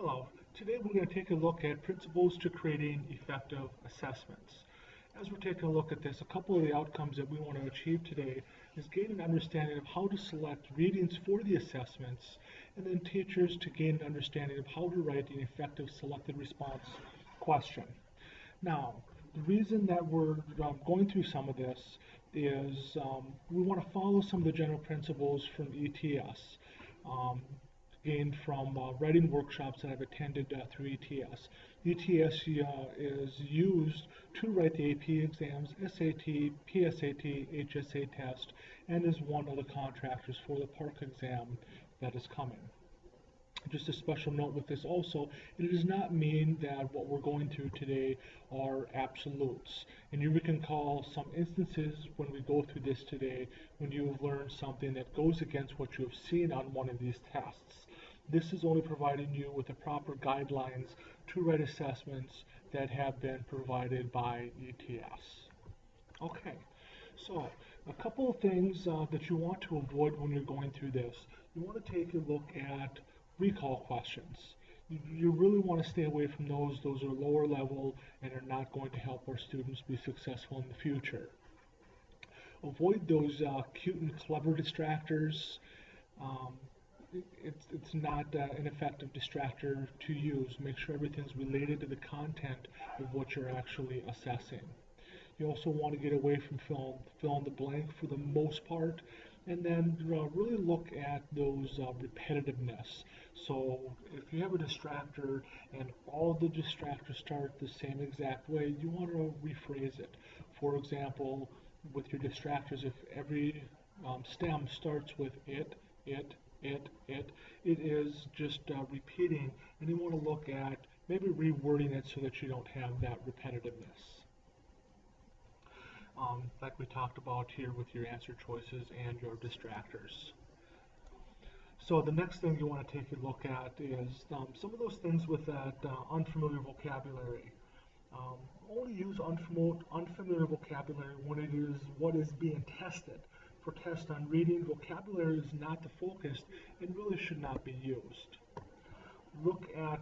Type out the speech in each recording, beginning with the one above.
Hello. Today we're going to take a look at principles to creating effective assessments. As we're taking a look at this, a couple of the outcomes that we want to achieve today is gain an understanding of how to select readings for the assessments, and then teachers to gain an understanding of how to write an effective selected response question. Now, the reason that we're going through some of this is we want to follow some of the general principles from ETS. Gained from writing workshops that I've attended through ETS. ETS is used to write the AP exams, SAT, PSAT, HSA test, and is one of the contractors for the PARCC exam that is coming. Just a special note with this also, it does not mean that what we're going through today are absolutes. And you can call some instances when we go through this today when you've learned something that goes against what you have seen on one of these tests. This is only providing you with the proper guidelines to write assessments that have been provided by ETS. Okay, so a couple of things that you want to avoid when you're going through this. You want to take a look at recall questions. You really want to stay away from those. Those are lower level and are not going to help our students be successful in the future. Avoid those cute and clever distractors. It's not an effective distractor to use. Make sure everything's related to the content of what you're actually assessing. You also want to get away from fill in the blank for the most part, and then really look at those repetitiveness. So if you have a distractor and all the distractors start the same exact way, you want to rephrase it. For example, with your distractors, if every stem starts with it is just repeating, and you want to look at maybe rewording it so that you don't have that repetitiveness. Like we talked about here with your answer choices and your distractors. So the next thing you want to take a look at is some of those things with that unfamiliar vocabulary. Only use unfamiliar vocabulary when it is what is being tested. For tests on reading, vocabulary is not the focus and really should not be used. Look at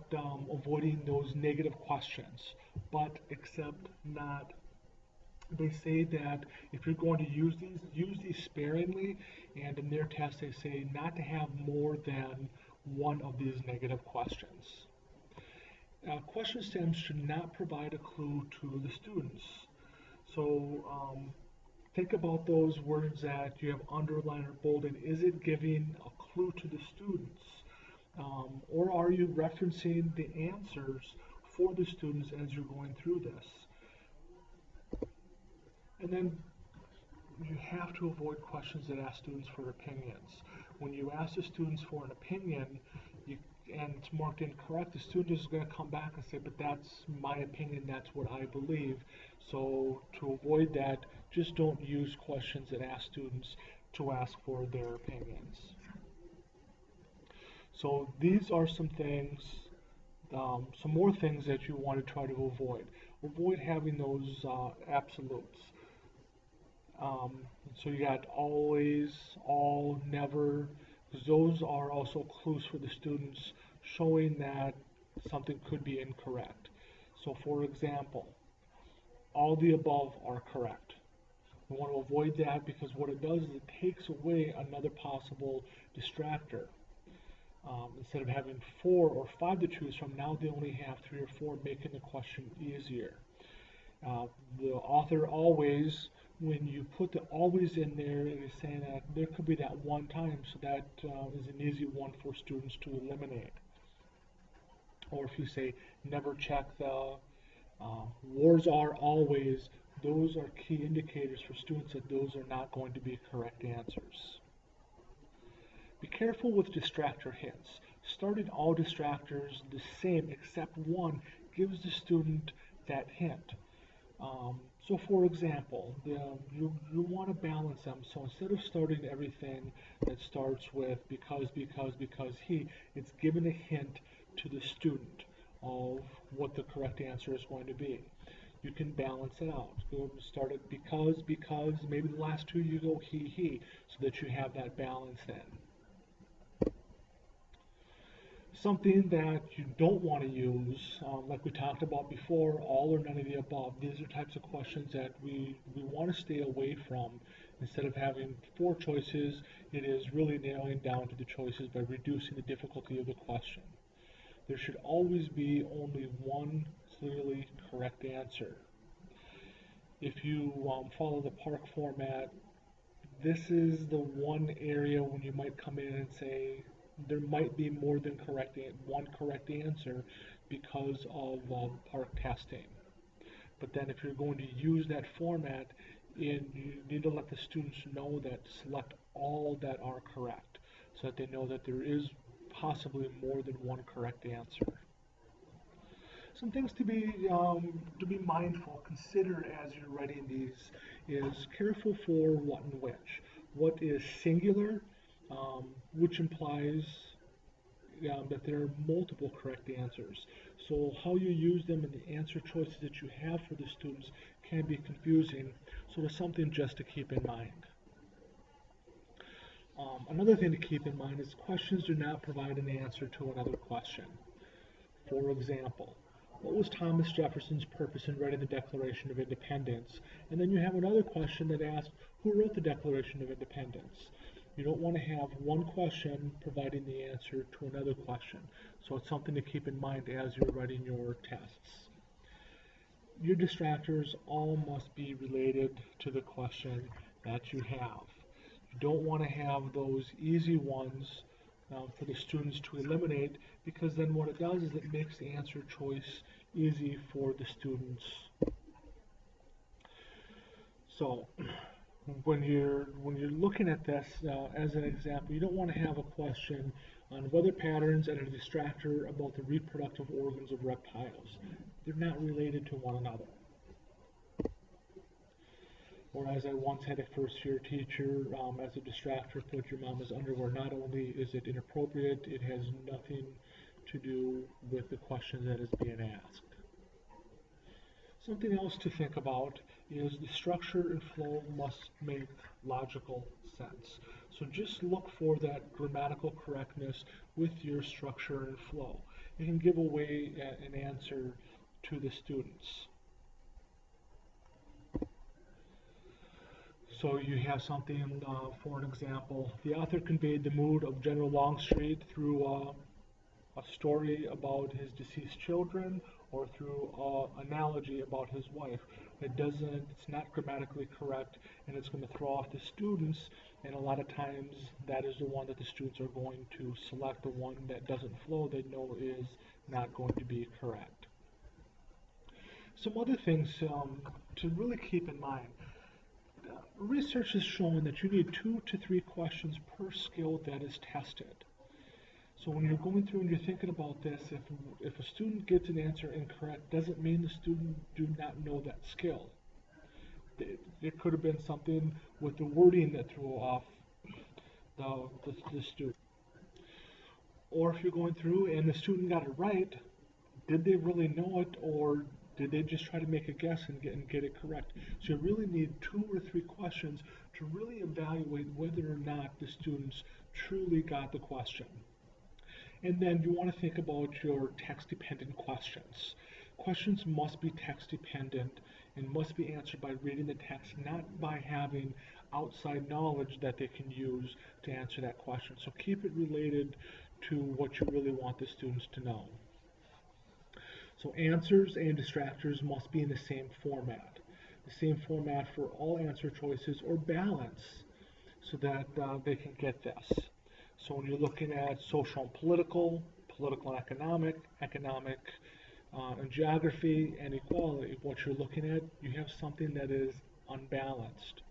avoiding those negative questions, but except not. They say that if you're going to use these sparingly, and in their test they say not to have more than one of these negative questions. Question stems should not provide a clue to the students. So think about those words that you have underlined or bolded. Is it giving a clue to the students? Or are you referencing the answers for the students as you're going through this? And then you have to avoid questions that ask students for opinions. When you ask the students for an opinion and it's marked incorrect, the student is going to come back and say, but that's my opinion, that's what I believe. So to avoid that, just don't use questions that ask students to ask for their opinions. So these are some things, some more things that you want to try to avoid. Avoid having those absolutes. So you got always, all, never, because those are also clues for the students showing that something could be incorrect. So for example, all the above are correct. We want to avoid that because what it does is it takes away another possible distractor. Instead of having 4 or 5 to choose from, now they only have 3 or 4, making the question easier. The author always, when you put the always in there, it is saying that there could be that one time, so that is an easy one for students to eliminate. Or if you say never check the wars are always, those are key indicators for students that those are not going to be correct answers. Be careful with distractor hints. Starting all distractors the same except one gives the student that hint. So for example, you want to balance them. So instead of starting everything that starts with because he, it's given a hint to the student of what the correct answer is going to be. You can balance it out. Go start it because, maybe the last 2 you go he, so that you have that balance in. Something that you don't want to use, like we talked about before, all or none of the above. These are types of questions that we want to stay away from. Instead of having four choices, it is really narrowing down to the choices by reducing the difficulty of the question. There should always be only one clearly correct answer. If you follow the PARCC format, this is the one area when you might come in and say there might be more than one correct answer because of PARCC testing. But then if you're going to use that format, you need to let the students know that select all that are correct so that they know that there is possibly more than one correct answer. Some things to be mindful, consider as you're writing these is careful for what and which. What is singular, which implies that there are multiple correct answers. So how you use them and the answer choices that you have for the students can be confusing, so it's something just to keep in mind. Another thing to keep in mind is questions do not provide an answer to another question. For example, what was Thomas Jefferson's purpose in writing the Declaration of Independence? And then you have another question that asks, who wrote the Declaration of Independence? You don't want to have one question providing the answer to another question. So it's something to keep in mind as you're writing your tests. Your distractors all must be related to the question that you have. You don't want to have those easy ones for the students to eliminate, because then what it does is it makes the answer choice easy for the students. So when you're looking at this as an example, you don't want to have a question on weather patterns and a distractor about the reproductive organs of reptiles. They're not related to one another. Or as I once had a first-year teacher, as a distractor, put your mama's underwear. Not only is it inappropriate, it has nothing to do with the question that is being asked. Something else to think about is the structure and flow must make logical sense. So just look for that grammatical correctness with your structure and flow. You can give away an answer to the students. So you have something, for an example, the author conveyed the mood of General Longstreet through a story about his deceased children or through an analogy about his wife. It's not grammatically correct, and it's going to throw off the students, and a lot of times that is the one that the students are going to select. The one that doesn't flow, they know is not going to be correct. Some other things to really keep in mind. Research has shown that you need 2 to 3 questions per skill that is tested. So when you're going through and you're thinking about this, if a student gets an answer incorrect, doesn't mean the student do not know that skill. It could have been something with the wording that threw off the student. Or if you're going through and the student got it right, did they really know it, or did they just try to make a guess and get it correct? So you really need 2 or 3 questions to really evaluate whether or not the students truly got the question. And then you want to think about your text-dependent questions. Questions must be text-dependent and must be answered by reading the text, not by having outside knowledge that they can use to answer that question. So keep it related to what you really want the students to know. So answers and distractors must be in the same format. The same format for all answer choices, or balance, so that they can get this. So when you're looking at social and political, political and economic, and geography and equality, what you're looking at, you have something that is unbalanced.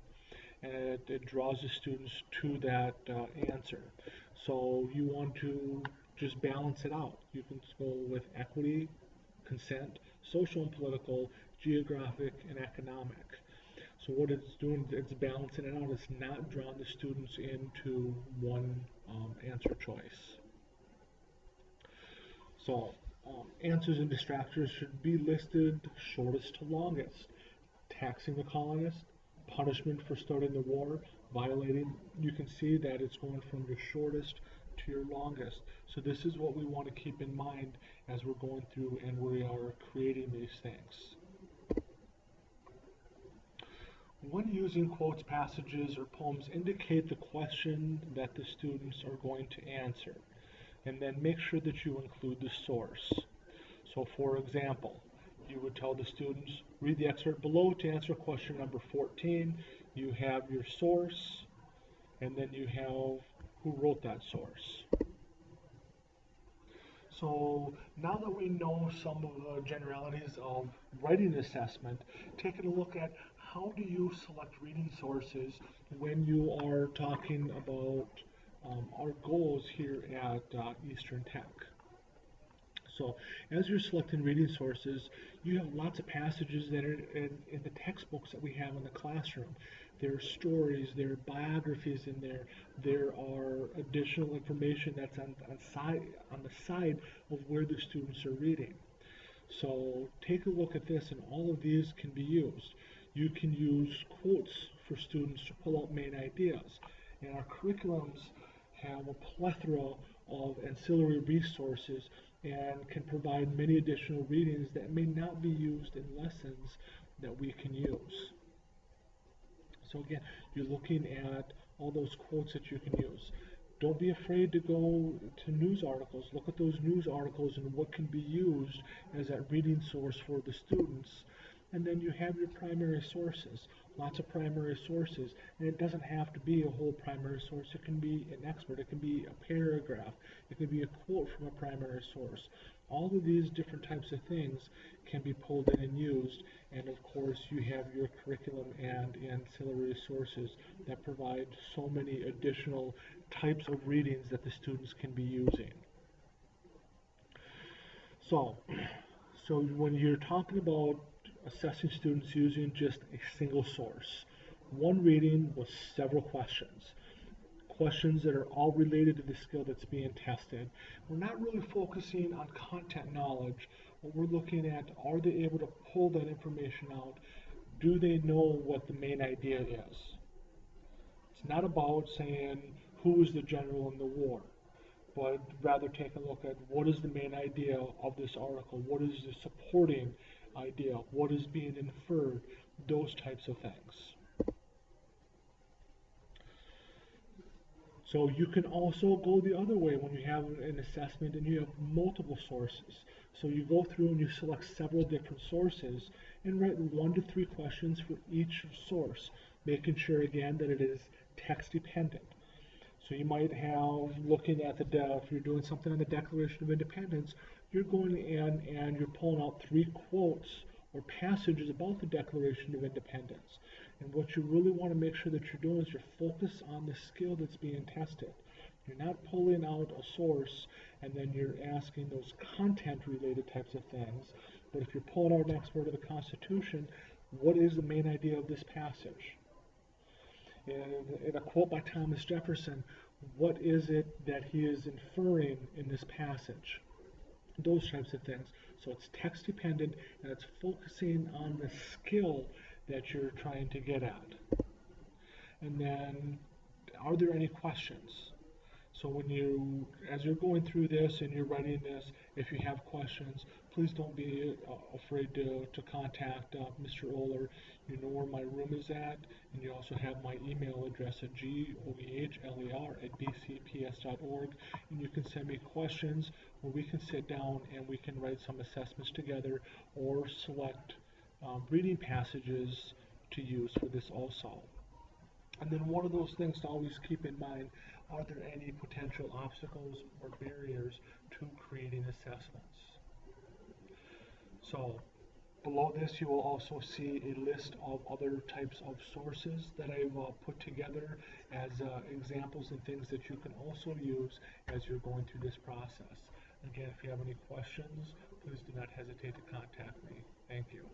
And it draws the students to that answer. So you want to just balance it out. You can go with equity, consent, social and political, geographic, and economic. So what it's doing, it's balancing it out. It's not drawing the students into one answer choice. So answers and distractors should be listed shortest to longest. Taxing the colonists, punishment for starting the war, violating, you can see that it's going from your shortest to your longest. So this is what we want to keep in mind as we're going through and we are creating these things. When using quotes, passages, or poems, indicate the question that the students are going to answer, and then make sure that you include the source. So for example, you would tell the students, read the excerpt below to answer question number 14. You have your source, and then you have who wrote that source. So now that we know some of the generalities of writing assessment, taking a look at how do you select reading sources when you are talking about our goals here at Eastern Tech. So as you're selecting reading sources, you have lots of passages that are in the textbooks that we have in the classroom. There are stories, there are biographies in there, there are additional information that's on the side of where the students are reading. So take a look at this, and all of these can be used. You can use quotes for students to pull out main ideas. And our curriculums have a plethora of ancillary resources and can provide many additional readings that may not be used in lessons that we can use. So again, you're looking at all those quotes that you can use. Don't be afraid to go to news articles. Look at those news articles and what can be used as that reading source for the students. And then you have your primary sources, lots of primary sources. And it doesn't have to be a whole primary source. It can be an expert. It can be a paragraph. It can be a quote from a primary source. All of these different types of things can be pulled in and used. And of course, you have your curriculum and ancillary sources that provide so many additional types of readings that the students can be using. So when you're talking about assessing students using just a single source, one reading with several questions that are all related to the skill that's being tested. We're not really focusing on content knowledge. What we're looking at, are they able to pull that information out? Do they know what the main idea is? It's not about saying who was the general in the war, but rather take a look at what is the main idea of this article, what is the supporting idea, what is being inferred, those types of things. So you can also go the other way when you have an assessment and you have multiple sources. So you go through and you select several different sources and write 1 to 3 questions for each source, making sure again that it is text dependent. So you might have, looking at if you're doing something on the Declaration of Independence, you're going in and you're pulling out 3 quotes or passages about the Declaration of Independence. And what you really want to make sure that you're doing is you're focused on the skill that's being tested. You're not pulling out a source and then you're asking those content-related types of things. But if you're pulling out an expert of the Constitution, what is the main idea of this passage? In a quote by Thomas Jefferson, what is it that he is inferring in this passage? Those types of things. So it's text dependent and it's focusing on the skill that you're trying to get at. And then, are there any questions? So as you're going through this and you're writing this, if you have questions, please don't be afraid to contact Mr. Oler. You know where my room is at, and you also have my email address at goehler@bcps.org, and you can send me questions, or we can sit down and we can write some assessments together, or select reading passages to use for this also. And then one of those things to always keep in mind, are there any potential obstacles or barriers to creating assessments? So below this you will also see a list of other types of sources that I've put together as examples and things that you can also use as you're going through this process. Again, if you have any questions, please do not hesitate to contact me. Thank you.